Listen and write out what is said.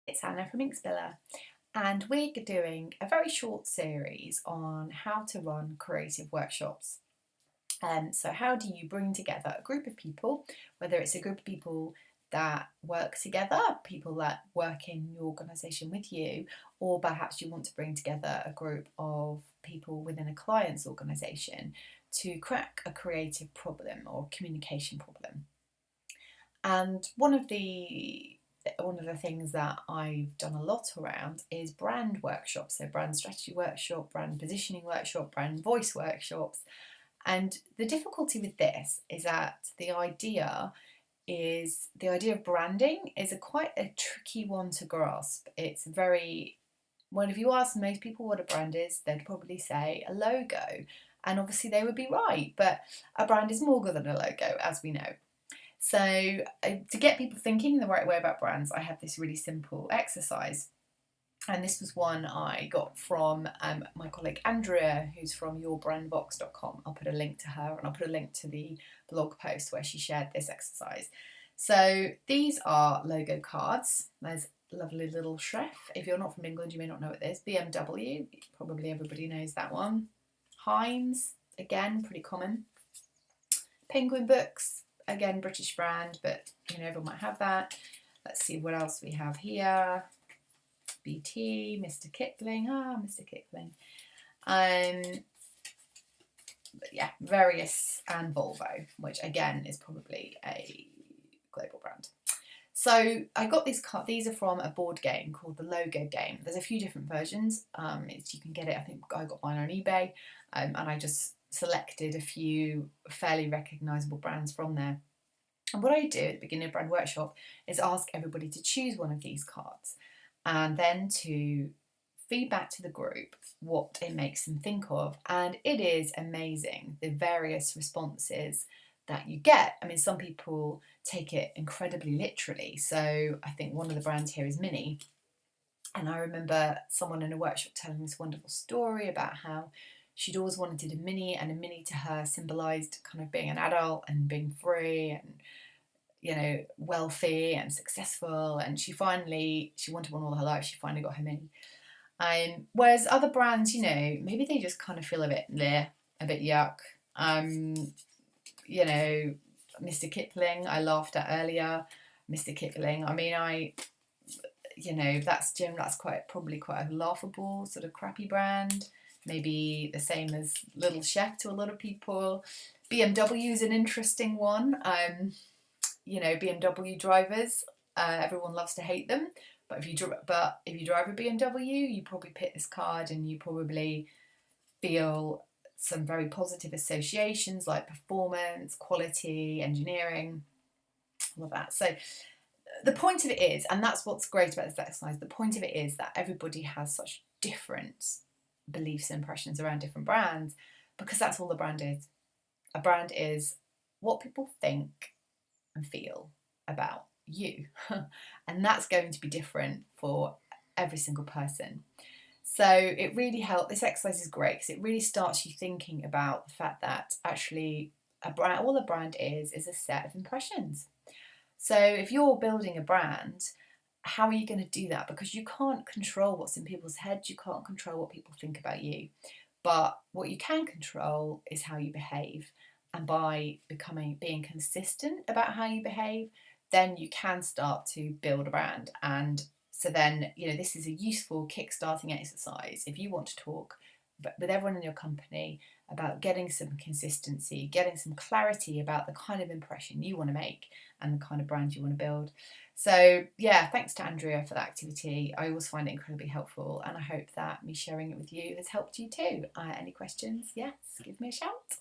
It's Anna from Inkspiller, and we're doing a very short series on how to run creative workshops. So how do you bring together a group of people, whether it's a group of people that work together, people that work in your organisation with you, or perhaps you want to bring together a group of people within a client's organisation to crack a creative problem or communication problem. And one of the things that I've done a lot around is brand workshops, so brand strategy workshop, brand positioning workshop, brand voice workshops. And the difficulty with this is that the idea of branding is quite a tricky one to grasp. It's well, if you ask most people what a brand is, they'd probably say a logo. And obviously they would be right, but a brand is more than a logo, as we know. So to get people thinking the right way about brands, I have this really simple exercise. And this was one I got from my colleague Andrea, who's from yourbrandbox.com. I'll put a link to her and I'll put a link to the blog post where she shared this exercise. So these are logo cards. There's lovely little chef. If you're not from England, you may not know what it is. BMW, probably everybody knows that one. Heinz, again, pretty common. Penguin Books, again, British brand, but everyone might have that. Let's see what else we have here. BT, Mr. Kipling, Mr. Kipling. But yeah, Various and Volvo, which again is probably a global brand. So I got these cards. These are from a board game called the Logo Game. There's a few different versions. You can get it. I think I got mine on eBay, and I just selected a few fairly recognisable brands from there. And what I do at the beginning of Brand Workshop is ask everybody to choose one of these cards and then to feedback to the group what it makes them think of. And it is amazing, the various responses that you get. I mean, some people take it incredibly literally. So I think one of the brands here is Mini. And I remember someone in a workshop telling this wonderful story about how she'd always wanted a Mini, and a Mini to her symbolised kind of being an adult and being free and wealthy and successful, and she wanted one all her life. She finally got her Mini. Whereas other brands, maybe they just kind of feel a bit bleh, a bit yuck. Mr. Kipling, I laughed at earlier. Mr. Kipling, I mean, that's probably quite a laughable sort of crappy brand. Maybe the same as Little Chef to a lot of people. BMW is an interesting one. BMW drivers, everyone loves to hate them. But if you drive a BMW, you probably pick this card and you probably feel some very positive associations like performance, quality, engineering, all of that. So the point of it is, and that's what's great about this exercise, the point of it is that everybody has such different beliefs and impressions around different brands, because that's all the brand is. A brand is what people think and feel about you. And that's going to be different for every single person. So it really helps. This exercise is great because it really starts you thinking about the fact that actually all a brand is a set of impressions. So if you're building a brand, how are you going to do that? Because you can't control what's in people's heads. You can't control what people think about you. But what you can control is how you behave. And by being consistent about how you behave, then you can start to build a brand. And so then, this is a useful kickstarting exercise if you want to talk with everyone in your company about getting some consistency, getting some clarity about the kind of impression you want to make and the kind of brand you want to build. So yeah, thanks to Andrea for that activity. I always find it incredibly helpful, and I hope that me sharing it with you has helped you too. Any questions? Yes, give me a shout.